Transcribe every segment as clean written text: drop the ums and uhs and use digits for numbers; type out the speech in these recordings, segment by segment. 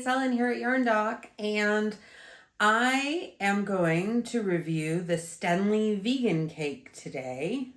it's Ellen here at Yarn Doc, and I am going to review the Stenli Vegan Cake today.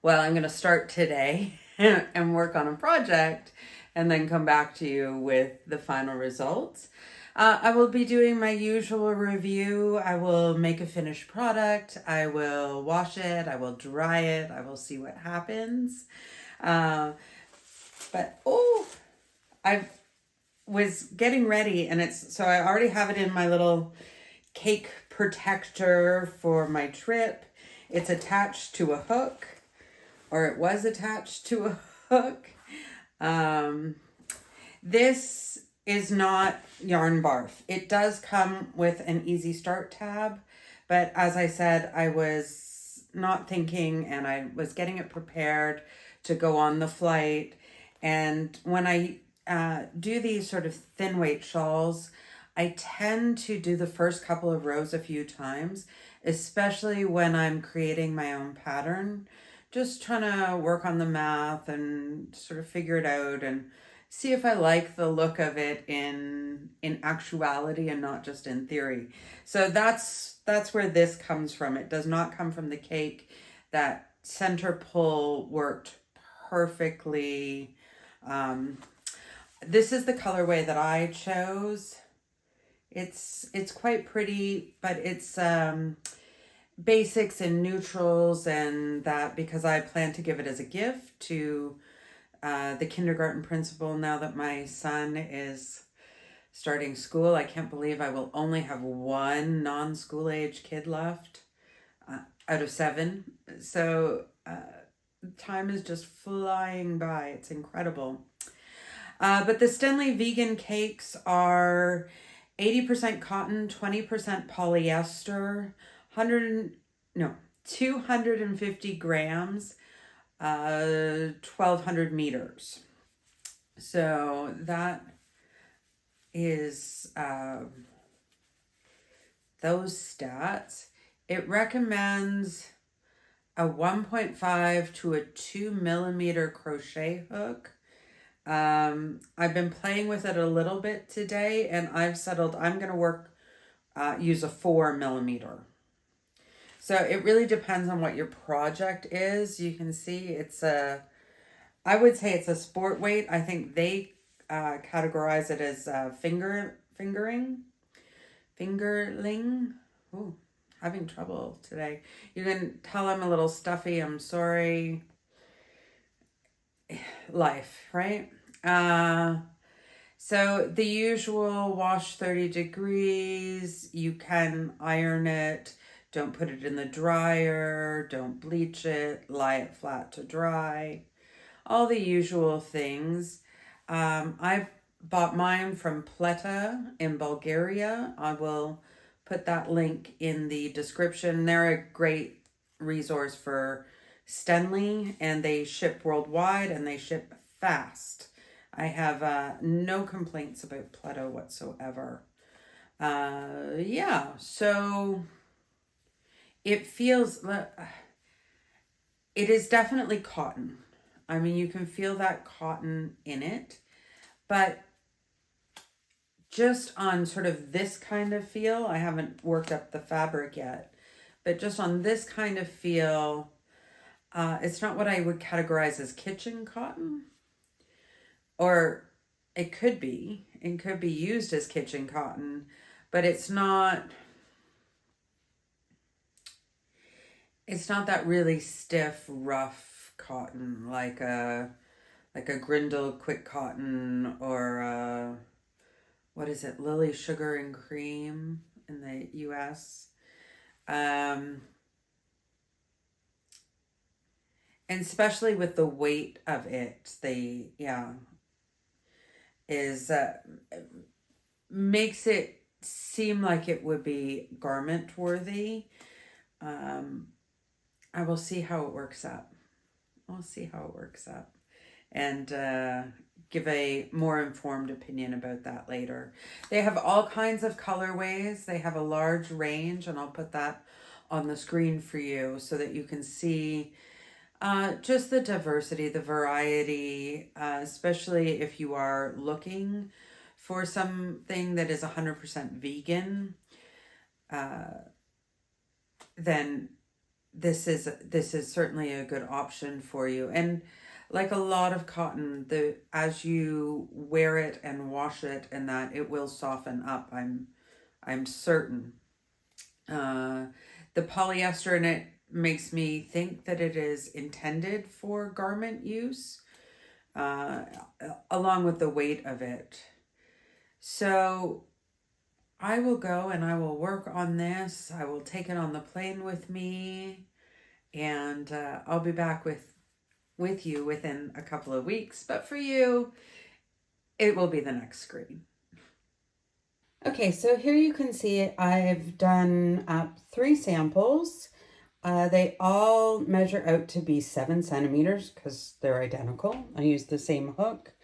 Well, I'm going to start today and work on a project and then come back to you with the final results. I will be doing my usual review. I will make a finished product. I will wash it. I will dry it. I will see what happens. I was getting ready, and so I already have it in my little cake protector for my trip. It's attached to a hook, or it was attached to a hook. This is not yarn barf. It does come with an easy start tab, but as I said, I was not thinking, and I was getting it prepared to go on the flight. And when I do these sort of thin weight shawls, I tend to do the first couple of rows a few times, especially when I'm creating my own pattern, just trying to work on the math and sort of figure it out and see if I like the look of it in actuality and not just in theory. So that's where this comes from. It does not come from the cake. That center pull worked perfectly. This is the colorway that I chose. It's quite pretty, but it's basics and neutrals, and that because I plan to give it as a gift to the kindergarten principal now that my son is starting school. I can't believe I will only have one non-school age kid left out of 7. So time is just flying by. It's incredible. But the Stenli Vegan Cakes are 80% cotton, 20% polyester, 250 grams, 1,200 meters. So that is those stats. It recommends a 1.5 to a 2 millimeter crochet hook. I've been playing with it a little bit today, and I've settled I'm going to use a 4 millimeter. So it really depends on what your project is. You can see I would say it's a sport weight. I think they categorize it as fingerling. Ooh, having trouble today. You can tell I'm a little stuffy. I'm sorry. Life, right? So the usual wash 30 degrees. You can iron it. Don't put it in the dryer. Don't bleach it. Lie it flat to dry. All the usual things. I bought mine from Pleta in Bulgaria. I will put that link in the description. They're a great resource for Stenli, and they ship worldwide and they ship fast. I have no complaints about Pleta whatsoever. So it feels, it is definitely cotton. I mean, you can feel that cotton in it, but just on sort of this kind of feel, I haven't worked up the fabric yet, but just on this kind of feel, it's not what I would categorize as kitchen cotton, or it could be. It could be used as kitchen cotton, but it's not that really stiff, rough cotton like a Grindle Quick Cotton, or what is it, Lily Sugar and Cream in the US. And especially with the weight of it, makes it seem like it would be garment worthy. I will see how it works up. And give a more informed opinion about that later. They have all kinds of colorways. They have a large range, and I'll put that on the screen for you so that you can see just the diversity, the variety, especially if you are looking for something that is 100% vegan, then this is certainly a good option for you. And like a lot of cotton, as you wear it and wash it and that, it will soften up. I'm certain. The polyester in it makes me think that it is intended for garment use, along with the weight of it. So I will go and I will work on this. I will take it on the plane with me, and I'll be back with you within a couple of weeks. But for you, it will be the next screen. Okay, so here you can see I've done up 3 samples. They all measure out to be 7 centimeters because they're identical. I used the same hook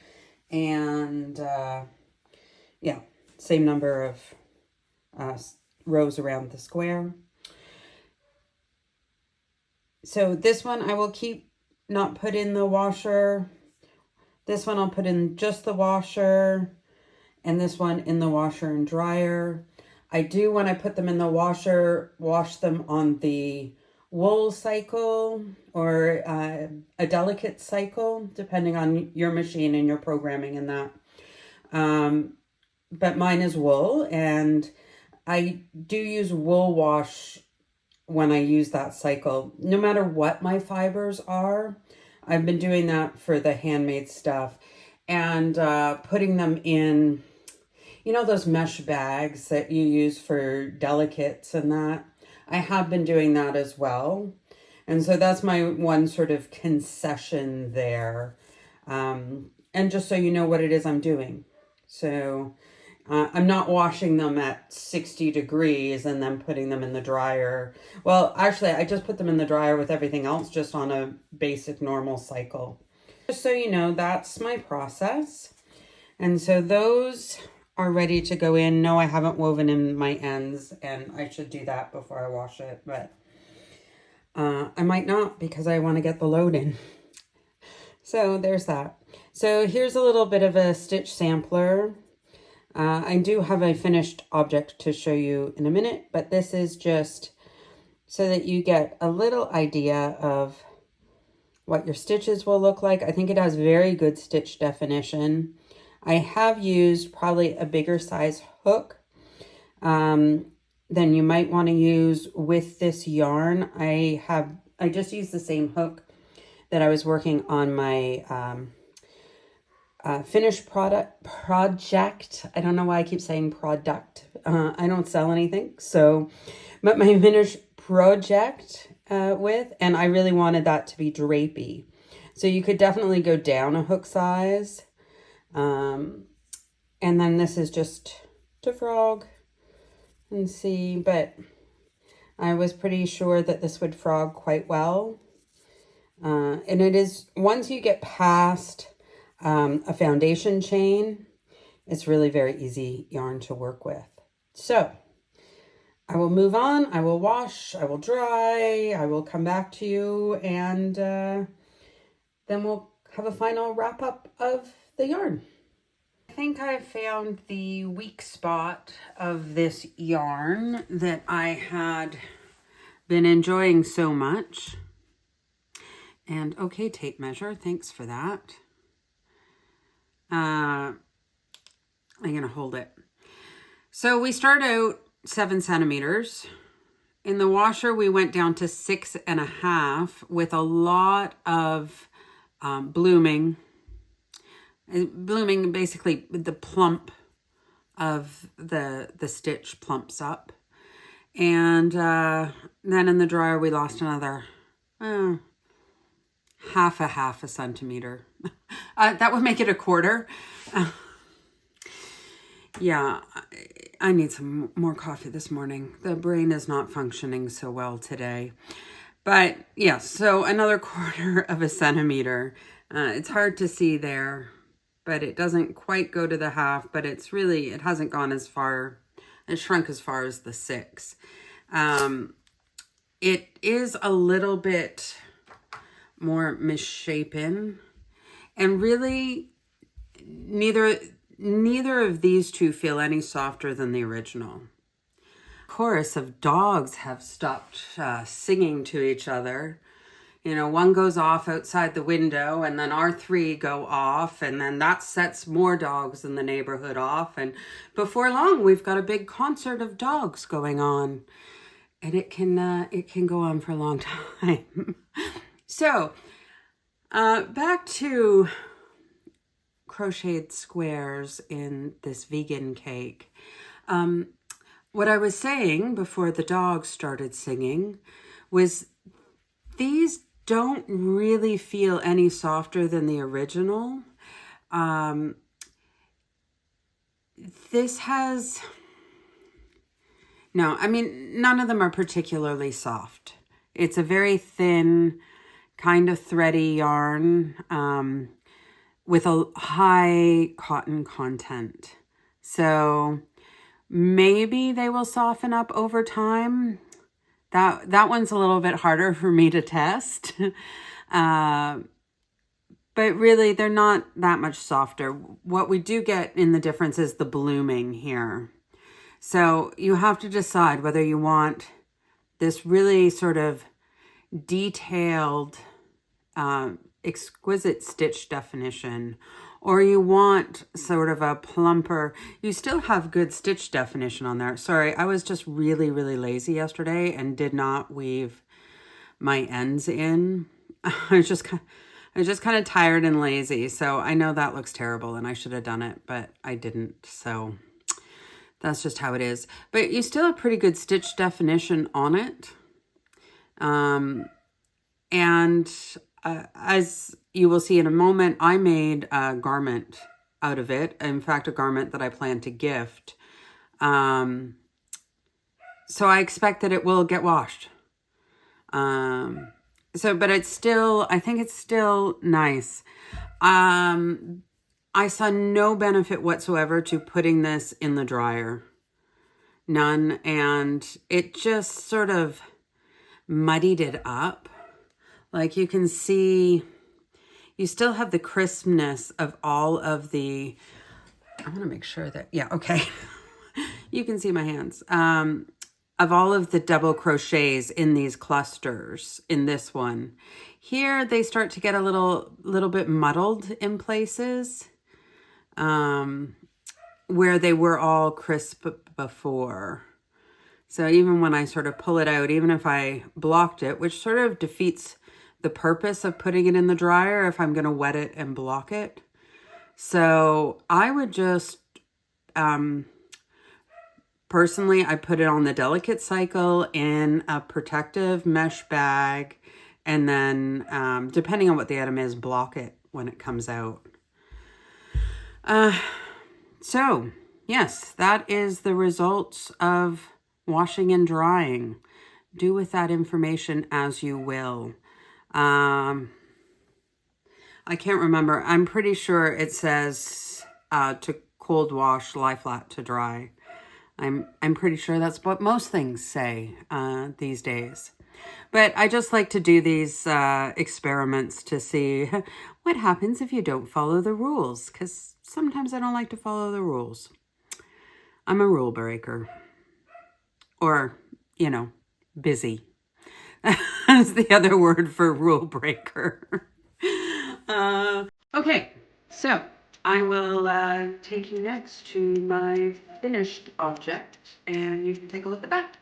and yeah, same number of rows around the square. So this one I will not put in the washer. This one I'll put in just the washer, and this one in the washer and dryer. I do, when I put them in the washer, wash them on the wool cycle or a delicate cycle, depending on your machine and your programming and that. But mine is wool, and I do use wool wash when I use that cycle, no matter what my fibers are. I've been doing that for the handmade stuff, and putting them in, you know, those mesh bags that you use for delicates and that. I have been doing that as well. And so that's my one sort of concession there. And just so you know what it is I'm doing. So I'm not washing them at 60 degrees and then putting them in the dryer. Well, actually, I just put them in the dryer with everything else, just on a basic normal cycle. Just so you know, that's my process. And so those are ready to go in. No, I haven't woven in my ends, and I should do that before I wash it, but I might not because I want to get the load in. So there's that. So here's a little bit of a stitch sampler. I do have a finished object to show you in a minute, but this is just so that you get a little idea of what your stitches will look like. I think it has very good stitch definition. I have used probably a bigger size hook than you might want to use with this yarn. I just used the same hook that I was working on my finished project. I don't know why I keep saying product. I don't sell anything. So, but my finished project with, and I really wanted that to be drapey. So you could definitely go down a hook size. And then this is just to frog and see, but I was pretty sure that this would frog quite well. And it is, once you get past a foundation chain, it's really very easy yarn to work with. So I will move on. I will wash, I will dry, I will come back to you, and then we'll have a final wrap up of the yarn. I think I found the weak spot of this yarn that I had been enjoying so much. And okay, tape measure, thanks for that. I'm gonna hold it. So we start out 7 centimeters. In the washer, we went down to 6.5 with a lot of blooming. Blooming, basically the plump of the stitch plumps up. And then in the dryer, we lost another half a centimeter. That would make it a quarter. Yeah, I need some more coffee this morning. The brain is not functioning so well today. But yeah, so another quarter of a centimeter. It's hard to see there, but it doesn't quite go to the half, but it's really, it hasn't gone as far, it shrunk as far as the 6. It is a little bit more misshapen, and really neither neither of these two feel any softer than the original. Chorus of dogs have stopped singing to each other. You know, one goes off outside the window, and then our three go off, and then that sets more dogs in the neighborhood off. And before long, we've got a big concert of dogs going on, and it can go on for a long time. So, back to crocheted squares in this vegan cake. What I was saying before the dogs started singing was these don't really feel any softer than the original. This has... No, I mean, none of them are particularly soft. It's a very thin, kind of thready yarn with a high cotton content. So maybe they will soften up over time. That one's a little bit harder for me to test. But really, they're not that much softer. What we do get in the difference is the blooming here. So you have to decide whether you want this really sort of detailed, exquisite stitch definition, or you want sort of a plumper. You still have good stitch definition on there. Sorry, I was just really, really lazy yesterday and did not weave my ends in. I was just kind of tired and lazy. So I know that looks terrible and I should have done it, but I didn't. So that's just how it is. But you still have pretty good stitch definition on it. As you will see in a moment, I made a garment out of it. In fact, a garment that I plan to gift. So I expect that it will get washed. But it's still, I think it's still nice. I saw no benefit whatsoever to putting this in the dryer. None. And it just sort of muddied it up. Like you can see, you still have the crispness of all of the, I want to make sure that, yeah, okay. You can see my hands. Of all of the double crochets in these clusters in this one. Here they start to get a little bit muddled in places where they were all crisp before. So even when I sort of pull it out, even if I blocked it, which sort of defeats the purpose of putting it in the dryer if I'm going to wet it and block it. So I would just, personally, I put it on the delicate cycle in a protective mesh bag, and then depending on what the item is, block it when it comes out. So yes, that is the results of washing and drying. Do with that information as you will. I can't remember. I'm pretty sure it says to cold wash, lie flat to dry. I'm pretty sure that's what most things say these days. But I just like to do these experiments to see what happens if you don't follow the rules, because sometimes I don't like to follow the rules. I'm a rule breaker. Or, you know, busy. That's the other word for rule breaker. Okay, so I will take you next to my finished object, and you can take a look at that.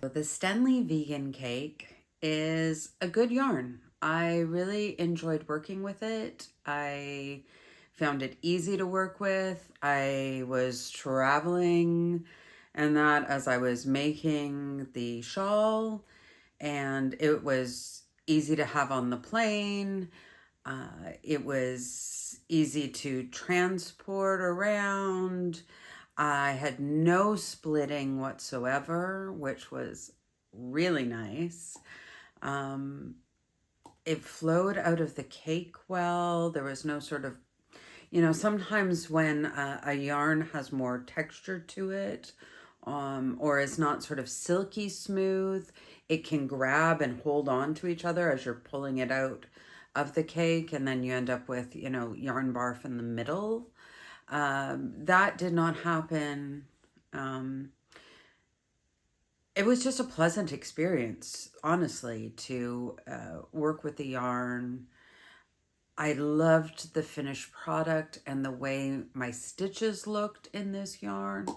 The Stenli Vegan Cake is a good yarn. I really enjoyed working with it. I found it easy to work with. I was traveling and that as I was making the shawl, and it was easy to have on the plane. It was easy to transport around. I had no splitting whatsoever, which was really nice. Um, it flowed out of the cake well. There was no sort of, sometimes when a yarn has more texture to it, or is not sort of silky smooth, it can grab and hold on to each other as you're pulling it out of the cake, and then you end up with, yarn barf in the middle. That did not happen. It was just a pleasant experience, honestly, to work with the yarn. I loved the finished product and the way my stitches looked in this yarn.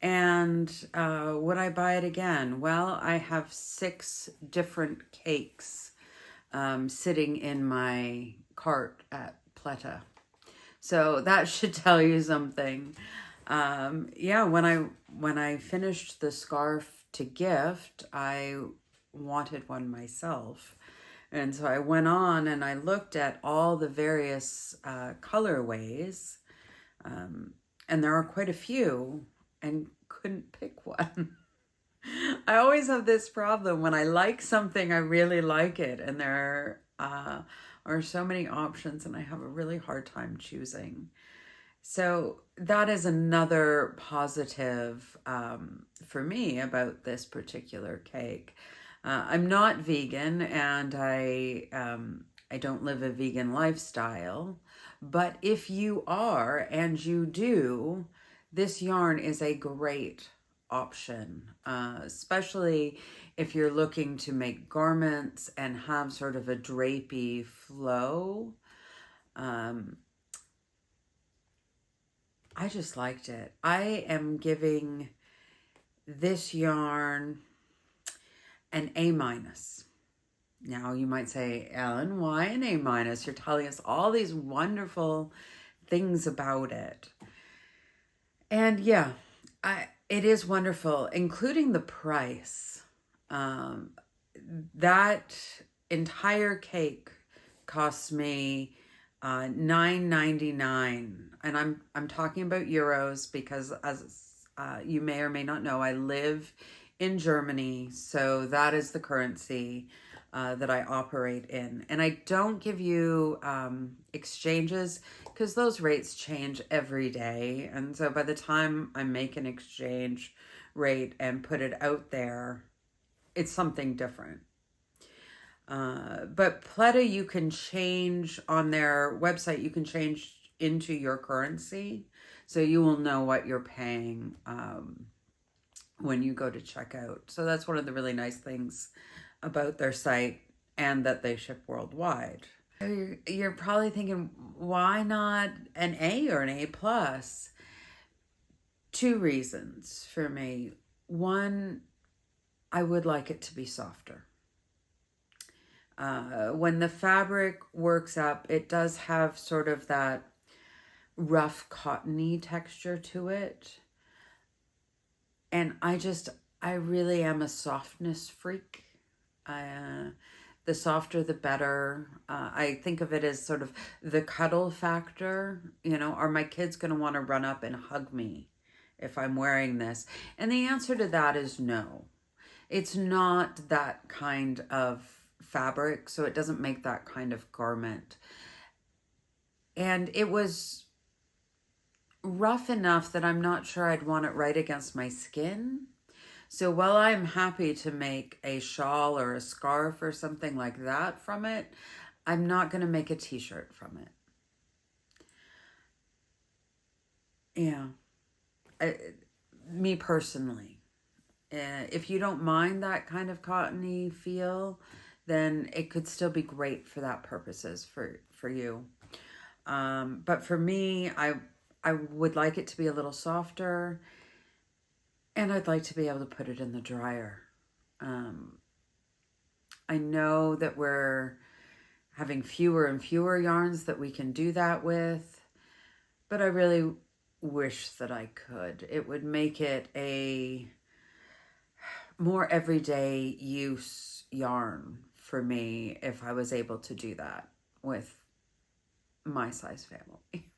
And would I buy it again? Well, I have 6 different cakes sitting in my cart at Pleta. So that should tell you something. Yeah, when I finished the scarf to gift, I wanted one myself. And so I went on and I looked at all the various colorways, and there are quite a few, and couldn't pick one. I always have this problem when I like something, I really like it, and there are so many options, and I have a really hard time choosing. So that is another positive for me about this particular cake. I'm not vegan, and I don't live a vegan lifestyle. But if you are, and you do, this yarn is a great option, especially if you're looking to make garments and have sort of a drapey flow. I just liked it. I am giving this yarn an A minus. Now you might say, Ellen, why an A minus? You're telling us all these wonderful things about it. And yeah, it is wonderful, including the price. That entire cake cost me $9.99, and I'm talking about euros because, as you may or may not know, I live in Germany, so that is the currency that I operate in. And I don't give you exchanges because those rates change every day, and so by the time I make an exchange rate and put it out there, it's something different. But Pleta, you can change on their website, you can change into your currency. So you will know what you're paying when you go to checkout. So that's one of the really nice things about their site, and that they ship worldwide. You're probably thinking, why not an A or an A plus? 2 reasons for me. One, I would like it to be softer. When the fabric works up, it does have sort of that rough cottony texture to it. And I really am a softness freak. The softer, the better. I think of it as sort of the cuddle factor. Are my kids going to want to run up and hug me if I'm wearing this? And the answer to that is no. It's not that kind of fabric, so it doesn't make that kind of garment. And it was rough enough that I'm not sure I'd want it right against my skin. So while I'm happy to make a shawl or a scarf or something like that from it, I'm not going to make a t-shirt from it. Yeah. Me personally. If you don't mind that kind of cottony feel, then it could still be great for that purposes for you. But for me, I would like it to be a little softer, and I'd like to be able to put it in the dryer I know that we're having fewer and fewer yarns that we can do that with, but I really wish that I could. It would make it a more everyday use yarn for me if I was able to do that with my size family.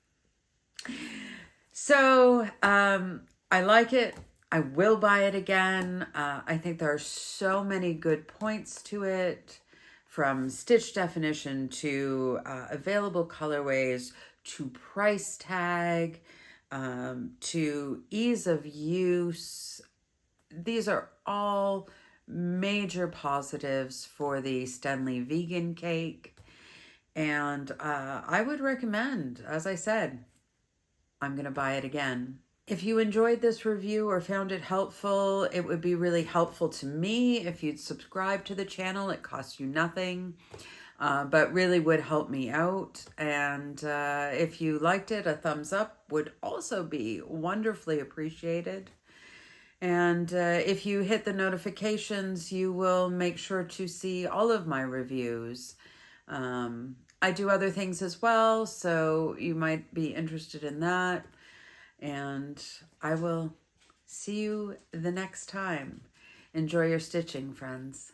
So I like it. I will buy it again. I think there are so many good points to it, from stitch definition to available colorways to price tag to ease of use. These are all major positives for the Stenli Vegan Cake. And I would recommend, as I said, I'm going to buy it again. If you enjoyed this review or found it helpful, it would be really helpful to me if you'd subscribe to the channel. It costs you nothing, but really would help me out. And if you liked it, a thumbs up would also be wonderfully appreciated. And if you hit the notifications, you will make sure to see all of my reviews. I do other things as well, so you might be interested in that. And I will see you the next time. Enjoy your stitching, friends.